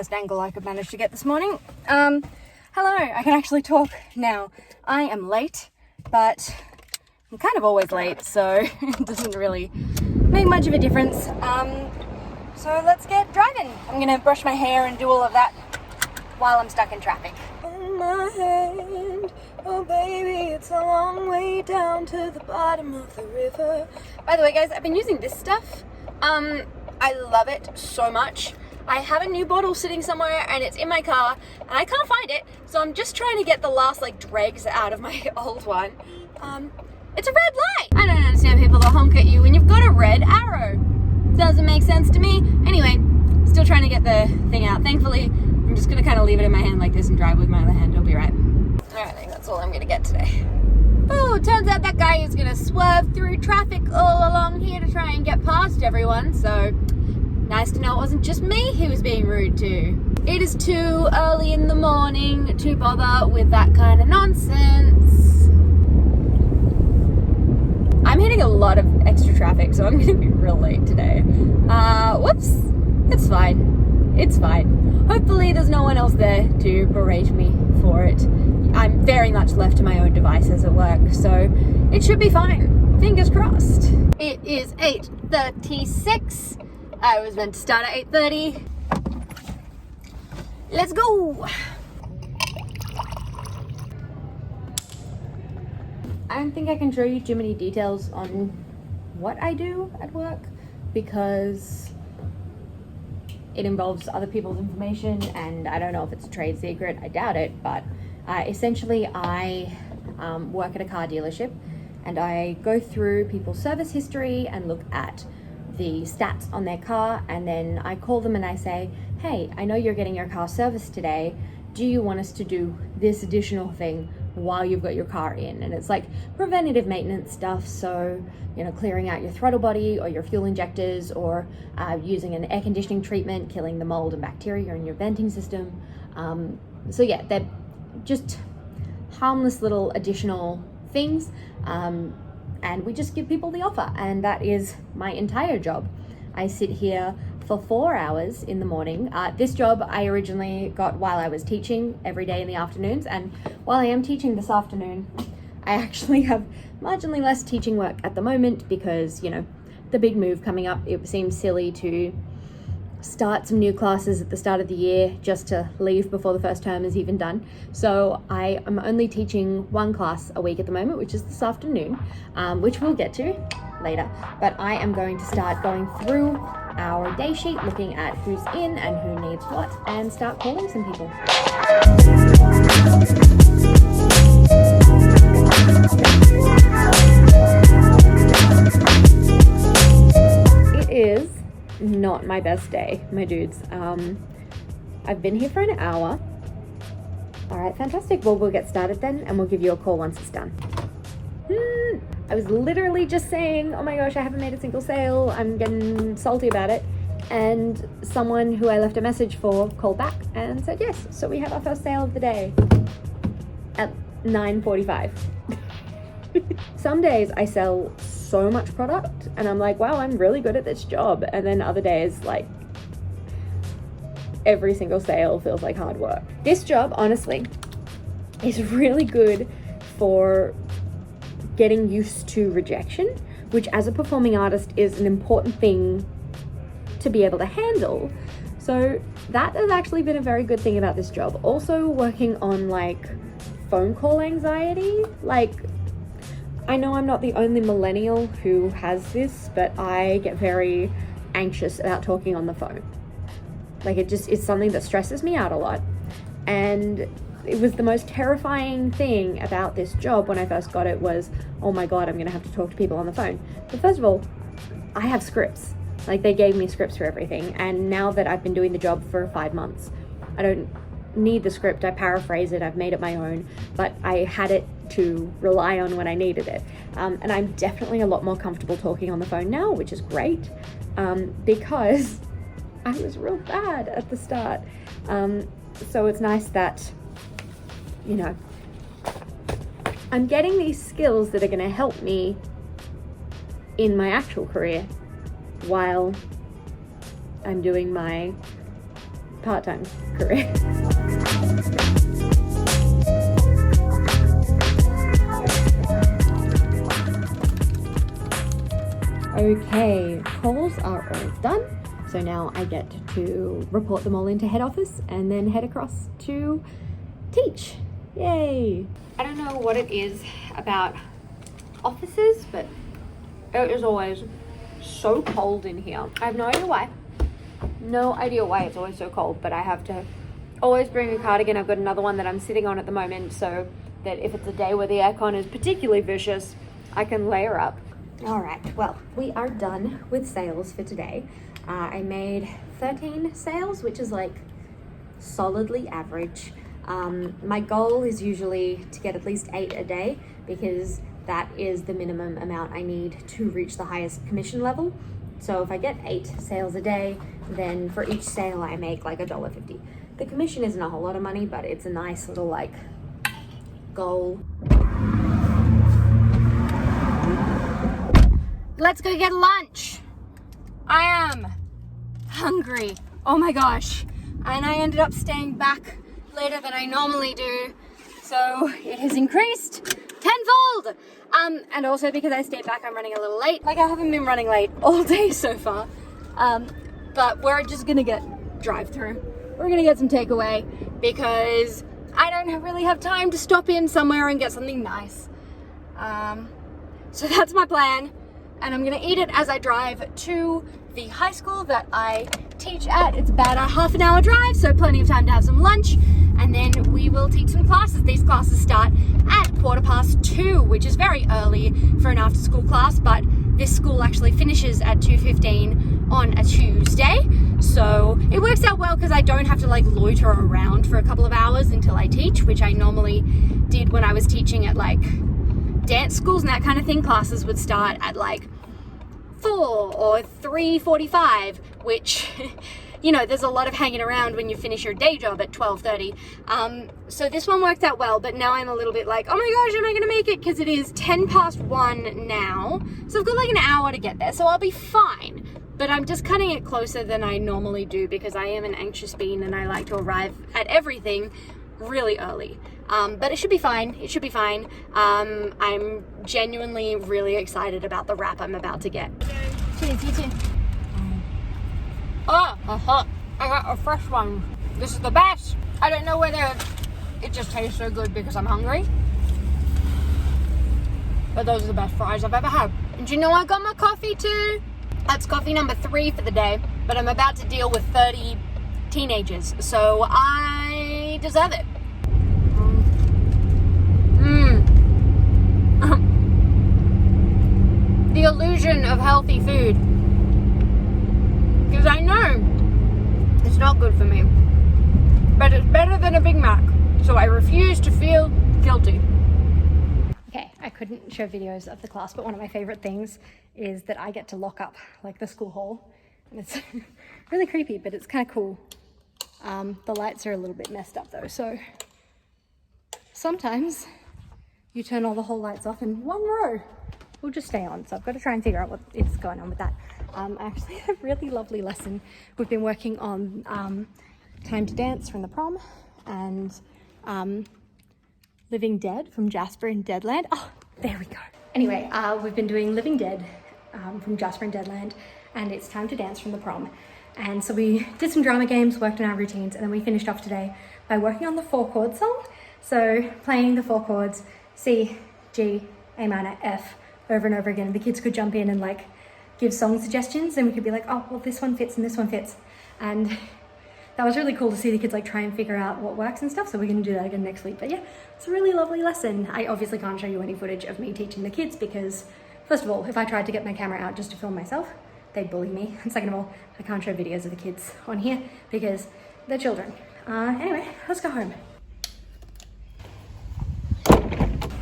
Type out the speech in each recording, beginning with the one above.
best angle I could manage to get this morning. Hello, I can actually talk now. I am late, but I'm kind of always late, so it doesn't really make much of a difference. So let's get driving. I'm gonna brush my hair and do all of that while I'm stuck in traffic. In my hand, oh baby, it's a long way down to the bottom of the river. By the way, guys, I've been using this stuff. I love it so much. I have a new bottle sitting somewhere and it's in my car and I can't find it, so I'm just trying to get the last dregs out of my old one. It's a red light. I don't understand people that honk at you when you've got a red arrow. Doesn't make sense to me. Anyway, still trying to get the thing out. Thankfully, I'm just gonna kind of leave it in my hand like this and drive with my other hand. It'll be right. All right, I think that's all I'm gonna get today. Oh, turns out that guy is gonna swerve through traffic all along here to try and get past everyone, so nice to know it wasn't just me he was being rude to. It is too early in the morning to bother with that kind of nonsense. I'm hitting a lot of extra traffic, so I'm gonna be real late today. Whoops, it's fine. It's fine. Hopefully there's no one else there to berate me for it. I'm very much left to my own devices at work, so it should be fine. Fingers crossed. It is 8:36. I was meant to start at 8:30. Let's go. I don't think I can show you too many details on what I do at work because it involves other people's information and I don't know if it's a trade secret. I doubt it, but essentially I work at a car dealership and I go through people's service history and look at the stats on their car, and then I call them and I say, hey, I know you're getting your car serviced today. Do you want us to do this additional thing while you've got your car in? And it's like preventative maintenance stuff, so clearing out your throttle body or your fuel injectors, or using an air conditioning treatment, killing the mold and bacteria in your venting system. So yeah, they're just harmless little additional things, and we just give people the offer, and that is my entire job. I sit here for 4 hours in the morning. This job I originally got while I was teaching every day in the afternoons, and while I am teaching this afternoon, I actually have marginally less teaching work at the moment because, the big move coming up, it seems silly to start some new classes at the start of the year just to leave before the first term is even done. So I am only teaching one class a week at the moment, which is this afternoon, which we'll get to later. But I am going to start going through our day sheet, looking at who's in and who needs what, and start calling some people. It is not my best day, my dudes. I've been here for an hour. All right, fantastic. Well, we'll get started then, and we'll give you a call once it's done. I was literally just saying, oh my gosh, I haven't made a single sale. I'm getting salty about it. And someone who I left a message for called back and said yes. So we have our first sale of the day at 9:45. Some days I sell so much product and I'm like, wow, I'm really good at this job. And then other days, every single sale feels like hard work. This job, honestly, is really good for getting used to rejection, which as a performing artist is an important thing to be able to handle. So that has actually been a very good thing about this job. Also working on phone call anxiety. I know I'm not the only millennial who has this, but I get very anxious about talking on the phone. It's something that stresses me out a lot. And it was the most terrifying thing about this job when I first got it was, oh my God, I'm gonna have to talk to people on the phone. But first of all, I have scripts. They gave me scripts for everything. And now that I've been doing the job for 5 months, I don't need the script. I paraphrase it, I've made it my own, but I had it to rely on when I needed it. And I'm definitely a lot more comfortable talking on the phone now, which is great, because I was real bad at the start. So it's nice that, I'm getting these skills that are going to help me in my actual career while I'm doing my part-time career. Okay, calls are all done. So now I get to report them all into head office and then head across to teach. Yay! I don't know what it is about offices, but it is always so cold in here. I have no idea why. No idea why it's always so cold, but I have to always bring a cardigan. I've got another one that I'm sitting on at the moment so that if it's a day where the aircon is particularly vicious, I can layer up. All right, well, we are done with sales for today. I made 13 sales, which is like solidly average. My goal is usually to get at least 8 a day because that is the minimum amount I need to reach the highest commission level. So if I get 8 sales a day, then for each sale I make like $1.50. The commission isn't a whole lot of money, but it's a nice little like goal. Let's go get lunch. I am hungry. Oh my gosh. And I ended up staying back later than I normally do. So it has increased tenfold. And also because I stayed back, I'm running a little late. Like I haven't been running late all day so far. But we're just gonna get drive-through. We're gonna get some takeaway because I don't really have time to stop in somewhere and get something nice. So that's my plan. And I'm gonna eat it as I drive to the high school that I teach at. It's about a half an hour drive, so plenty of time to have some lunch. And then we will teach some classes. These classes start at 2:15, which is very early for an after school class, but this school actually finishes at 2:15 on a Tuesday. So it works out well because I don't have to like loiter around for a couple of hours until I teach, which I normally did when I was teaching at like dance schools and that kind of thing. Classes would start at like 4 or 3:45, which you know, there's a lot of hanging around when you finish your day job at 12:30. So this one worked out well, but now I'm a little bit like, oh my gosh, am I gonna make it? Because it is 1:10 now. So I've got like an hour to get there, so I'll be fine. But I'm just cutting it closer than I normally do because I am an anxious bean and I like to arrive at everything really early. But it should be fine. It should be fine. I'm genuinely really excited about the wrap I'm about to get. Cheers, you too. Oh, I got a fresh one. This is the best. I don't know whether it just tastes so good because I'm hungry, but those are the best fries I've ever had. And do you know I got my coffee too? That's coffee number 3 for the day, but I'm about to deal with 30 teenagers, so I deserve it. The illusion of healthy food. Because I know it's not good for me, but it's better than a Big Mac, so I refuse to feel guilty. Okay, I couldn't show videos of the class, but one of my favorite things is that I get to lock up like the school hall, and it's really creepy, but it's kind of cool. The lights are a little bit messed up though, so sometimes you turn all the whole lights off and one row will just stay on. So I've got to try and figure out what is going on with that. I actually had a really lovely lesson. We've been working on Time to Dance from the prom and Living Dead from Jasper and Deadland. Oh, there we go. Anyway, we've been doing Living Dead from Jasper and Deadland, and it's Time to Dance from the prom. And so we did some drama games, worked on our routines, and then we finished off today by working on the 4-chord song. So playing the 4 chords, C, G, A minor, F, over and over again. The kids could jump in and like give song suggestions, and we could be like, oh, well, this one fits and this one fits. And that was really cool to see the kids like try and figure out what works and stuff. So we're going to do that again next week. But yeah, it's a really lovely lesson. I obviously can't show you any footage of me teaching the kids because, first of all, if I tried to get my camera out just to film myself, they'd bully me. And second of all, I can't show videos of the kids on here because they're children. Anyway, let's go home.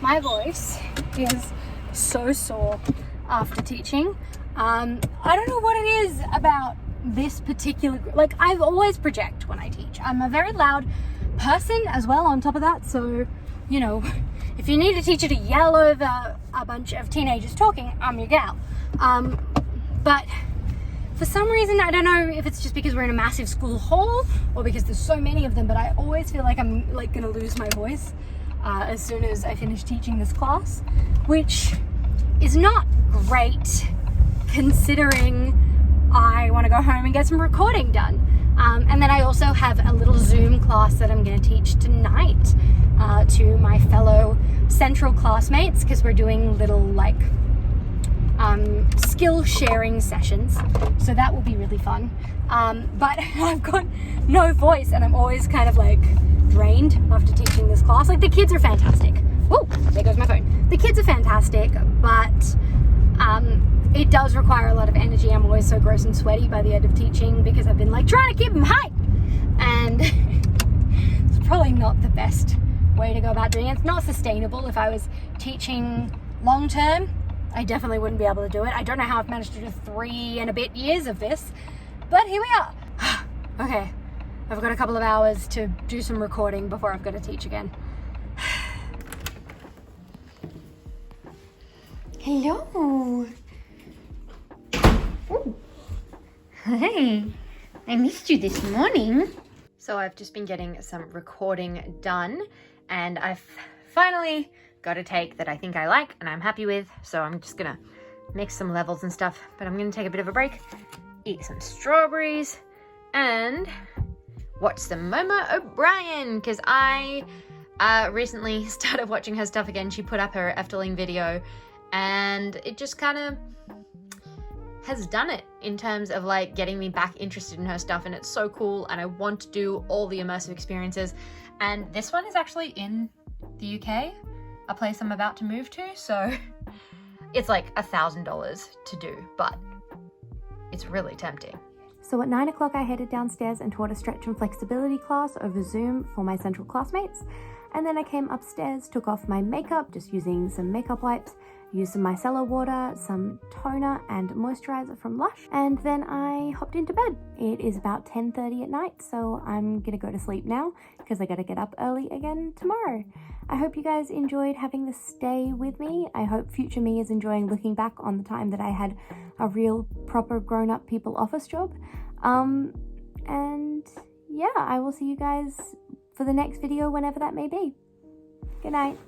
My voice is so sore after teaching. I don't know what it is about this particular, like I always project when I teach. I'm a very loud person as well on top of that, so you know, if you need a teacher to yell over a bunch of teenagers talking, I'm your gal. But For some reason, I don't know if it's just because we're in a massive school hall or because there's so many of them, but I always feel like I'm like gonna lose my voice as soon as I finish teaching this class, which is not great considering I want to go home and get some recording done. And then I also have a little Zoom class that I'm going to teach tonight to my fellow Central classmates, because we're doing little like skill sharing sessions, so that will be really fun. But I've got no voice and I'm always kind of like drained after teaching this class. Like, the kids are fantastic. Whoa, there goes my phone. The kids are fantastic, but it does require a lot of energy. I'm always so gross and sweaty by the end of teaching because I've been like trying to keep them hype, and it's probably not the best way to go about doing it. It's not sustainable. If I was teaching long term, I definitely wouldn't be able to do it. I don't know how I've managed to do 3 and a bit years of this, but here we are. Okay, I've got a couple of hours to do some recording before I've got to teach again. Hello. Ooh. Hey, I missed you this morning. So I've just been getting some recording done, and I've finally got a take that I think I like and I'm happy with. So I'm just gonna mix some levels and stuff, but I'm gonna take a bit of a break, eat some strawberries, and watch some Momo O'Brien, because I recently started watching her stuff again. She put up her Efteling video, and it just kind of has done it in terms of like getting me back interested in her stuff, and it's so cool, and I want to do all the immersive experiences. And this one is actually in the UK, a place I'm about to move to, so it's like $1,000 to do, but it's really tempting. So at 9 o'clock I headed downstairs and taught a stretch and flexibility class over Zoom for my Central classmates, and then I came upstairs, took off my makeup just using some makeup wipes, used some micellar water, some toner and moisturizer from Lush, and then I hopped into bed. It is about 10:30 at night, so I'm gonna go to sleep now because I gotta get up early again tomorrow. I hope you guys enjoyed having this stay with me. I hope future me is enjoying looking back on the time that I had a real proper grown-up people office job. And yeah, I will see you guys for the next video whenever that may be. Good night.